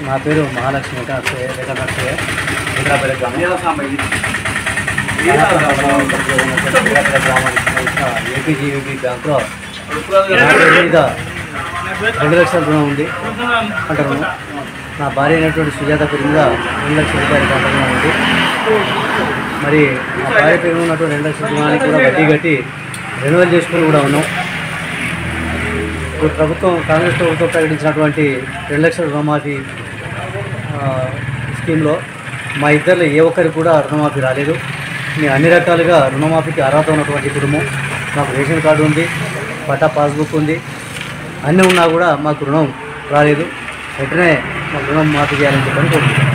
నా పేరు మహాలక్ష్మి హైదరాబాద్ ఏపీజీవీబీ బ్యాంకులో మీద 2 లక్షల రుణం ఉంది. పంట రుణం నా భార్య అయినటువంటి సుజాత పేరు మీద 2 లక్షల రూపాయల పంట రుణం ఉంది. మరి నా భార్య పేరు ఉన్నటువంటి 2 లక్షల రుణానికి కూడా వడ్డీ కట్టి రెన్యువల్ చేసుకుని కూడా ఉన్నాం. ఇప్పుడు కాంగ్రెస్ ప్రభుత్వం ప్రకటించినటువంటి 2 లక్షల రుణమాఫీ స్కీమ్లో మా ఇద్దరిలో ఏ ఒక్కరికి కూడా రుణమాఫీ రాలేదు. మేము అన్ని రకాలుగా రుణమాఫీకి అర్హత ఉన్నటువంటి కుటుంబం. మాకు రేషన్ కార్డు ఉంది, పట్టా పాస్బుక్ ఉంది, అన్నీ ఉన్నా కూడా మాకు రుణం రాలేదు. వెంటనే మాకు రుణం మాఫీ చేయాలని చెప్పని కోరుకుంటున్నాం.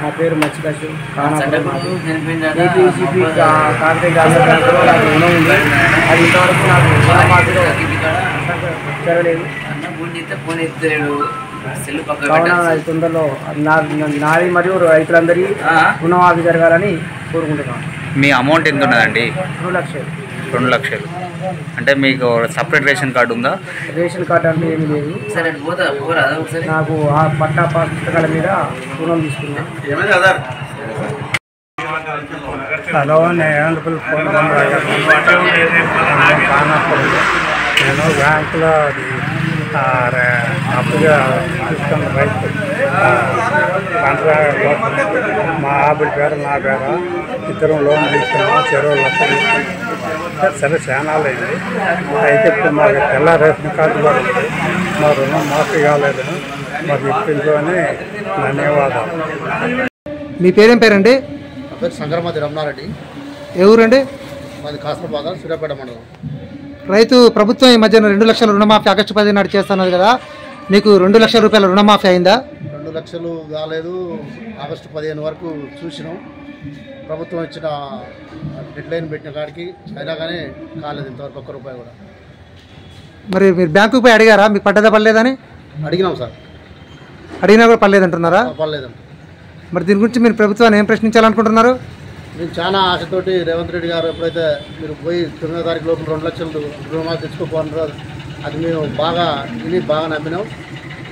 నా పేరు మచ్చికాశు ఏపీసీపీ కాంగ్రెస్ బ్యాంకులో నాకు రుణం ఉంది. అది ఇంతవరకు నాకు రుణమాఫీలో జరగలేదు. కావున తొందరలో నాది మరియు రైతులందరి రుణమాఫీ జరగాలని కోరుకుంటున్నాను. మీ అమౌంట్ ఎంత ఉన్నదండి? 2 లక్షలు. 2 లక్షలు అంటే మీకు సపరేట్ రేషన్ కార్డు ఉందా? రేషన్ కార్డు అంటే ఏమీ లేదు. నాకు ఆ పట్టా పుస్తకాల మీద రుణం తీసుకున్నాను. హలో, నేను బ్యాంకులో అప్పుగా తీసుకున్న రైతు మా ఆవిడ పేరు నా పేరు ఇద్దరం లోన్ తీసుకున్నాము. 20 లక్షలు సరే చాలా అయింది. అయితే ఇప్పుడు మాకు తెల్ల రేషన్ కార్డు పడుతుంది. మా రుణం మాఫీ కాలేదు. మాకు ఇప్పించుకొని ధన్యవాదాలు. మీ పేరేం పేరండి? నా పేరు సంగరమతి రమణారెడ్డి. ఏ ఊరండి? మాది కాసరబాద్, సూర్యాపేట మండలం. రైతు ప్రభుత్వం ఈ మధ్యన 2 లక్షల రుణమాఫీ ఆగస్టు 10 నాడు చేస్తున్నది కదా, మీకు 2 లక్షల రూపాయల రుణమాఫీ అయిందా? 2 లక్షలు కాలేదు. ఆగస్టు 15 వరకు చూసినాం. ప్రభుత్వం ఇచ్చిన డెడ్లైన్ పెట్టిన కాడికి అయినా కానీ కాలేదు ఇంతవరకు 1 రూపాయి కూడా. మరి మీరు బ్యాంకుకి పోయి అడిగారా మీకు పడ్డదా పడలేదని? అడిగినాం సార్. అడిగినా కూడా పడలేదంటున్నారా? పడలేదండి. మరి దీని గురించి మీరు ప్రభుత్వాన్ని ఏం ప్రశ్నించాలనుకుంటున్నారు? మేము చాలా ఆశతోటి రేవంత్ రెడ్డి గారు ఎప్పుడైతే మీరు పోయి 9వ తారీఖు లోపల 2 లక్షలు రుణమాఫీ తెచ్చుకోపోతున్నారు, అది మేము బాగా నమ్మినాం.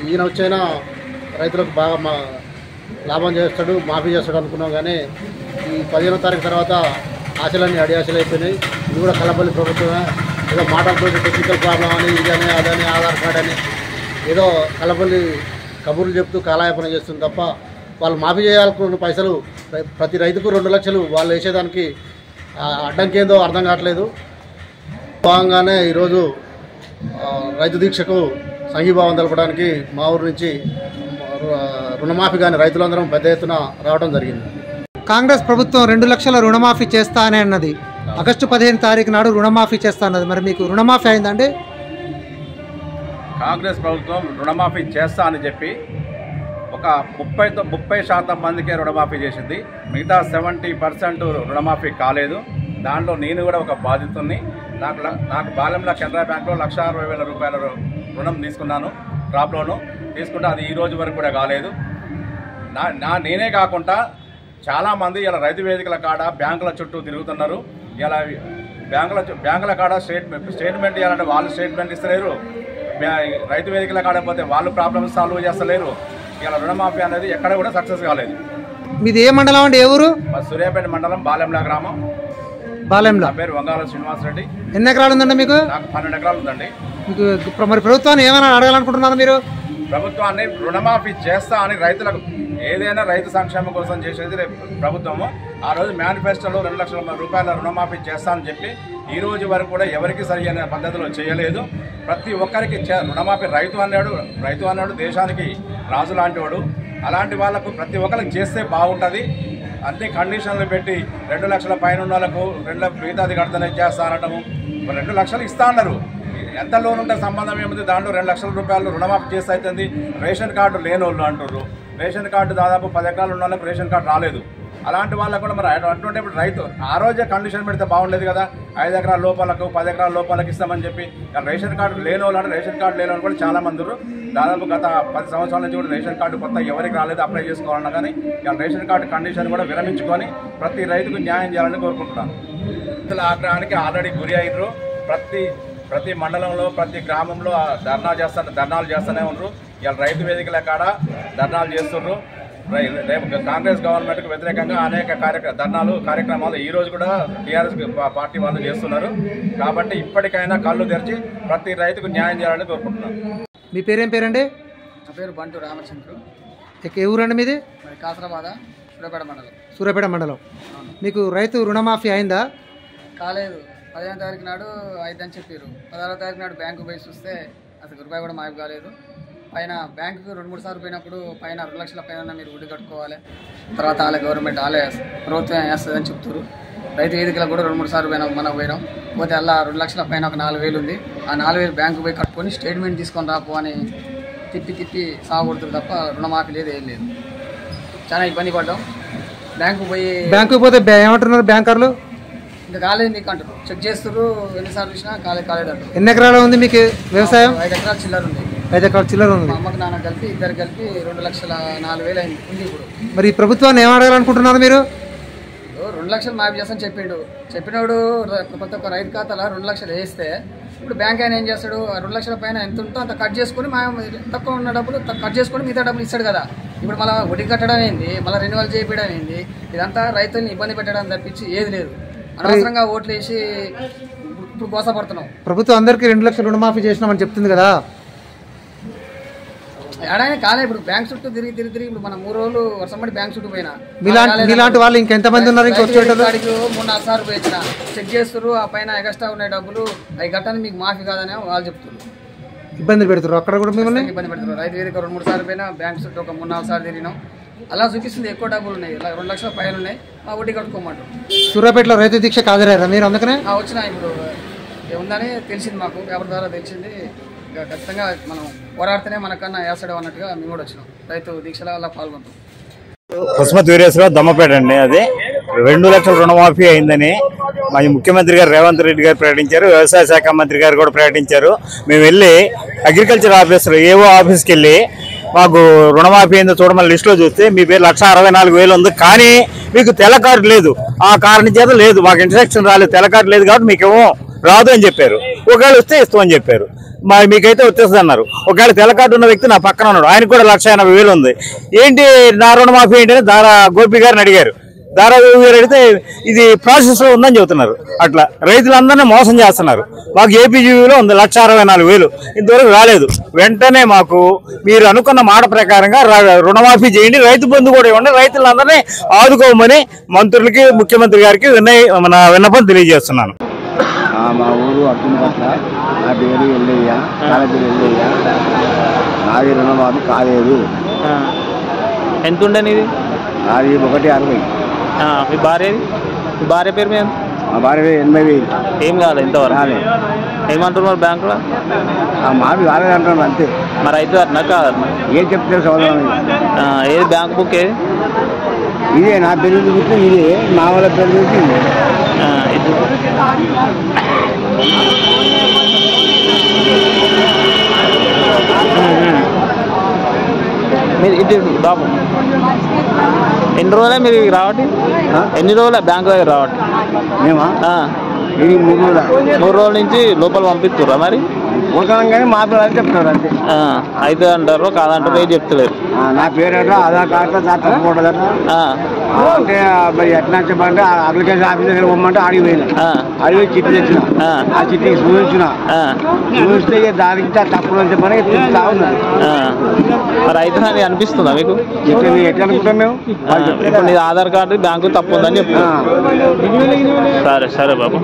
ఈయన వచ్చైనా రైతులకు బాగా లాభం చేస్తాడు, మాఫీ చేస్తాడు అనుకున్నాం. కానీ ఈ 15వ తారీఖు తర్వాత ఆశలన్నీ అడియాశలు అయిపోయినాయి. ఇది కూడా కల్లపల్లి ప్రభుత్వమే ఏదో మాటలతో టెక్నికల్ ప్రాబ్లం అని ఇదని అదని ఆధార్ కార్డ్ అని ఏదో కల్లపల్లి కబుర్లు చెప్తూ కాలయాపన చేస్తుంది తప్ప వాళ్ళు మాఫీ చేయాలనుకున్న పైసలు ప్రతి రైతుకు 2 లక్షలు వాళ్ళు వేసేదానికి అడ్డంకి ఏందో అర్థం కావట్లేదు. భాగంగానే ఈరోజు రైతు దీక్షకు సంఘీభావం తెలపడానికి మా ఊరు నుంచి రుణమాఫీ కానీ రైతులందరం పెద్ద ఎత్తున రావడం జరిగింది. కాంగ్రెస్ ప్రభుత్వం 2 లక్షల రుణమాఫీ చేస్తా అని అన్నది. ఆగస్టు 15 తారీఖు నాడు రుణమాఫీ చేస్తా అన్నది. మరి మీకు రుణమాఫీ అయిందండి? కాంగ్రెస్ ప్రభుత్వం రుణమాఫీ చేస్తా అని చెప్పి ఒక 30% మందికే రుణమాఫీ చేసింది. మిగతా 70% రుణమాఫీ కాలేదు. దాంట్లో నేను కూడా ఒక బాధితుడిని. నాకు బాలెంల కెనరా బ్యాంక్లో 1,60,000 రూపాయల రుణం తీసుకున్నాను. క్రాప్ లోను తీసుకుంటే అది ఈ రోజు వరకు కూడా కాలేదు. నేనే కాకుండా చాలామంది ఇలా రైతు వేదికల కాడ బ్యాంకుల చుట్టూ తిరుగుతున్నారు. ఇలా బ్యాంకుల కాడ స్టేట్మెంట్ ఇవ్వాలంటే వాళ్ళు స్టేట్మెంట్ ఇస్తలేరు. రైతు వేదికల కాడ పోతే వాళ్ళు ప్రాబ్లమ్స్ సాల్వ్ చేస్తలేరు. ఇలా రుణమాఫీ అనేది ఎక్కడ కూడా సక్సెస్ కాలేదు. మీది ఏ మండలం అండి? ఏ ఊరు? సూర్యాపేట మండలం బాలెంల గ్రామం. బాలెంల. నా పేరు వంగాల శ్రీనివాసరెడ్డి. ఎన్ని ఎకరాలు ఉందండి మీకు? నాకు 12 ఎకరాలు ఉందండి. మీకు మరి ప్రభుత్వాన్ని ఏమైనా అడగాలనుకుంటున్నారు మీరు? ప్రభుత్వాన్ని రుణమాఫీ చేస్తా అని రైతులకు ఏదైనా రైతు సంక్షేమం కోసం చేసేది ప్రభుత్వము. ఆ రోజు మేనిఫెస్టోలో 2 లక్షల రూపాయల రుణమాఫీ చేస్తా అని చెప్పి ఈ రోజు వరకు కూడా ఎవరికి సరైన పద్ధతిలో చేయలేదు. ప్రతి ఒక్కరికి రుణమాఫీ రైతు అన్నాడు దేశానికి రాజు లాంటి వాడు. అలాంటి వాళ్ళకు ప్రతి ఒక్కరికి చేస్తే బాగుంటుంది. అన్ని కండిషన్లు పెట్టి 2 లక్షల పైన ఉన్న వాళ్ళకు 2 మిగతాది కడతనే చేస్తా అనటము. 2 లక్షలు ఇస్తా అన్నారు. ఎంత లోన్ ఉంటే సంబంధం ఏముంది? దాంట్లో 2 లక్షల రూపాయలు రుణమాఫీ చేస్తే అవుతుంది. రేషన్ కార్డు లేని వాళ్ళు అంటారు. రేషన్ కార్డు దాదాపు 10 ఎకరాలు ఉన్న వాళ్ళకి రేషన్ కార్డు రాలేదు. అలాంటి వాళ్ళకు కూడా మరి అటువంటి ఇప్పుడు రైతు ఆ రోజే కండిషన్ పెడితే బాగుండేది కదా. 5 ఎకరాల లోపాలకు 10 ఎకరాల లోపాలకు ఇస్తామని చెప్పి రేషన్ కార్డు లేని వాళ్ళు అంటే రేషన్ కార్డు లేని వాళ్ళు కూడా చాలా మంది దాదాపు గత 10 సంవత్సరాల నుంచి కూడా రేషన్ కార్డు కొత్త ఎవరికి రాలేదు, అప్లై చేసుకోవాలన్నా కానీ ఇలా రేషన్ కార్డు కండిషన్ కూడా విరమించుకొని ప్రతి రైతుకు న్యాయం చేయాలని కోరుకుంటున్నాను. రైతుల ఆగ్రహానికి ఆల్రెడీ గురి అయ్యారు. ప్రతి మండలంలో ప్రతి గ్రామంలో ధర్నాలు చేస్తూనే ఉన్నారు. ఇవాళ రైతు వేదికల కాడ ధర్నాలు చేస్తున్నారు. రేపు కాంగ్రెస్ గవర్నమెంట్కు వ్యతిరేకంగా అనేక కార్యక్రమాలు ఈ రోజు కూడా టీఆర్ఎస్ పార్టీ వాళ్ళు చేస్తున్నారు. కాబట్టి ఇప్పటికైనా కళ్ళు తెరిచి ప్రతి రైతుకు న్యాయం చేయాలని కోరుకుంటున్నాను. మీ పేరేం పేరండి? నా పేరు బంటు రామచంద్రు. ఏ ఊరండి మీది? మరి కాసరాబాద సూర్యాపేట మండలం. సూర్యాపేట మండలం. మీకు రైతు రుణమాఫీ అయిందా? కాలేదు. 15వ తారీఖు నాడు అయిద్దని చెప్పారు. 16వ తారీఖు నాడు బ్యాంకు పోయి చూస్తే అసలు రూపాయి కూడా మాఫీ కాలేదు. పైన బ్యాంకుకు 2-3 సార్లు పోయినప్పుడు పైన 2 లక్షల పైన మీరు వడ్డీ కట్టుకోవాలి, తర్వాత వాళ్ళ గవర్నమెంట్ ప్రభుత్వం వేస్తుందని చెప్తారు. రైతు వేదికలకు కూడా 2-3 సార్లు మనం పోయినాం. పోతే అలా 2 లక్షల పైన ఒక 4,000 ఉంది. ఆ 4,000 బ్యాంకు పోయి కట్టుకొని స్టేట్మెంట్ తీసుకొని రాపు అని తిప్పి సాగొడుతుంది తప్ప రుణమాఫీ లేదు, ఏం లేదు. చాలా ఇబ్బంది పడ్డాం. బ్యాంకు పోతే ఏమంటున్నారు బ్యాంకర్లు? ఇంకా కాలేదు నీకు అంటారు. చెక్ చేస్తారు, ఎన్నిసార్లు చూసినా కాలేదు అంటారు. ఎన్ని ఎకరాలు ఉంది మీకు వ్యవసాయం? 5 ఎకరాల చిల్లర ఉంది. 5 ఎకరాల చిల్లర ఉంది. మా అమ్మకి నాన్న కలిపి ఇద్దరు కలిపి 2,04,000 అయింది ఉంది ఇప్పుడు. మరి ఈ ప్రభుత్వాన్ని ఏం అడగాలనుకుంటున్నారు మీరు? 2 లక్షలు మాఫీ చేస్తాను చెప్పినోడు ప్రతి ఒక్క రైతు ఖాతాలో 2 లక్షలు వేస్తే ఇప్పుడు బ్యాంక్ ఆయన ఏం చేస్తాడు? 2 లక్షల పైన ఎంత ఉంటో అంత కట్ చేసుకుని తక్కువ ఉన్న డబ్బులు కట్ చేసుకొని మిగతా డబ్బులు ఇస్తాడు కదా. ఇప్పుడు మళ్ళీ వడ్డీ కట్టడం ఏంది, మళ్ళీ రెన్యువల్ చేయించడం ఏంది, ఇదంతా రైతుల్ని ఇబ్బంది పెట్టడం తప్పించి ఏది లేదు. అనవసరంగా ఓట్లు వేసి ఇప్పుడు మోసపడుతున్నాం. ప్రభుత్వం అందరికీ 2 లక్షలు రుణమాఫీ చేసినామని చెప్తుంది కదా. ఏడాది కాలే. ఇప్పుడు బ్యాంక్ చుట్టూ తిరిగి ఇప్పుడు మనం 3 రోజులు వర్షం పడి బ్యాంక్ చుట్టూ పోయినా మీలాంటి వాళ్ళు ఇంకెంతమంది ఉన్నారు? 3-4 సార్లు పోయించిన చెక్ చేస్తారు. ఆ పైన ఎక్స్ట్రా ఉన్నాయి డబ్బులు అవి కట్టని మీకు మాఫీ కాదని వాళ్ళు చెప్తున్నారు. ఇబ్బంది పెడుతున్నారు. అక్కడ కూడా మిమ్మల్ని ఇబ్బంది పెడుతున్నారు. రైతు వేదిక 2-3 సార్లు పోయినా బ్యాంక్ చుట్టూ ఒక 3-4 సార్లు తిరిగినాం. అలా చూపిస్తుంది ఎక్కువ డబ్బులు ఉన్నాయి, 2 లక్షల పైన ఉన్నాయి, ఆ వడ్డీ కట్టుకోమంటారు. సూర్యాపేటలో రైతు దీక్ష హాజరయ్యారా మీరు? అందుకనే వచ్చినా ఇప్పుడు ఏముందని తెలిసింది మాకు, పేపర్ ద్వారా తెలిసింది. ఇంకా ఖచ్చితంగా మనం పోరాడితేనే మనకన్నా వేస్తాడు అన్నట్టుగా మేము కూడా వచ్చినాం. రైతు దీక్షలో అలా పాల్గొంటాం. కుస్మత్ వీరేశ్వరరావు దమ్మపేట అండి. అది 2 లక్షల రుణమాఫీ అయిందని మా ముఖ్యమంత్రి గారు రేవంత్ రెడ్డి గారు ప్రకటించారు. వ్యవసాయ శాఖ మంత్రి గారు కూడా ప్రకటించారు. మేము వెళ్ళి అగ్రికల్చర్ ఆఫీసర్ ఏవో ఆఫీస్కి వెళ్ళి మాకు రుణమాఫీ అయిందో చూడమని లిస్టులో చూస్తే మీ పేరు 1,64,000 ఉంది, కానీ మీకు తెల్ల కార్డు లేదు. ఆ కారణం చేత లేదు, మాకు ఇన్స్ట్రక్షన్ రాలేదు, తెల్ల కార్డు లేదు కాబట్టి మీకేమో రాదు అని చెప్పారు. ఒకవేళ వస్తే ఇస్తామని చెప్పారు. మీకైతే వచ్చేస్తుంది అన్నారు. ఒకవేళ తెల్ల కార్డు ఉన్న వ్యక్తి నా పక్కన ఉన్నాడు, ఆయనకు కూడా 1,80,000 ఉంది. ఏంటి నా రుణమాఫీ ఏంటని దారా గోపి గారిని అడిగారు. దారా గోపి గారు అడిగితే ఇది ప్రాసెస్లో ఉందని చెబుతున్నారు. అట్లా రైతులందరినీ మోసం చేస్తున్నారు. మాకు ఏపీజీవీలో ఉంది 1,64,000, ఇంతవరకు రాలేదు. వెంటనే మాకు మీరు అనుకున్న మాట ప్రకారంగా రుణమాఫీ చేయండి, రైతు బంధు కూడా ఇవ్వండి, రైతులందరినీ ఆదుకోమని మంత్రులకి ముఖ్యమంత్రి గారికి విన్నపం తెలియజేస్తున్నాను. మా ఊరు అర్జునపట్ల, నా పేరు ఎల్లయ్య, చాలా పేరు ఎల్లయ్య. నాది రుణమాఫీ కాలేదు. ఎంత ఉండే నీది? నాది 1,60,000. మీ భార్య పేరు మీద? మా భార్య 80,000. ఏం కాలేదు ఇంతవరకు? ఏమంటున్నారు బ్యాంకులో? మాఫీ కాలేదంటున్నాను అంతే. మరి అయితే అట్లా కాదన్నా ఏం చెప్తారు సోదరం? ఏది బ్యాంక్ బుక్ ఏది? ఇదే నా పేరు చూస్తే ఇదే, మా వాళ్ళ పేరు చూస్తే ఇదే. మీరు ఇటు బాబు ఎన్ని రోజులే మీరు రావటి? ఎన్ని రోజులే బ్యాంకు దగ్గర రావటి? మేమా ఇది 3 రోజుల నుంచి లోపల పంపిస్తుర్రా? మరి కానీ మాట్లాడాలని చెప్తారు అంతే. అయితే అంటారు కాదంటారు, ఏం చెప్తలేరు. నా పేరు ఎట్లా ఆధార్ కార్డు తప్పకూడదు అంటే మరి ఎట్లా చెప్పంటే అప్లికేషన్ ఆఫీస్ దగ్గర పోమంటే అడిగి పోయినా, అడిగి చిట్టి తెచ్చిన, ఆ చిట్టికి చూస్తే దానికి తప్పుడు అని చెప్పని చూస్తా ఉన్నాను. మరి అయితే అని అనిపిస్తుందా మీకు? ఎట్లా అనుకుంటాం మేము? ఇప్పుడు నీ ఆధార్ కార్డు బ్యాంకు తప్పు ఉందని చెప్తాను. సరే బాబు.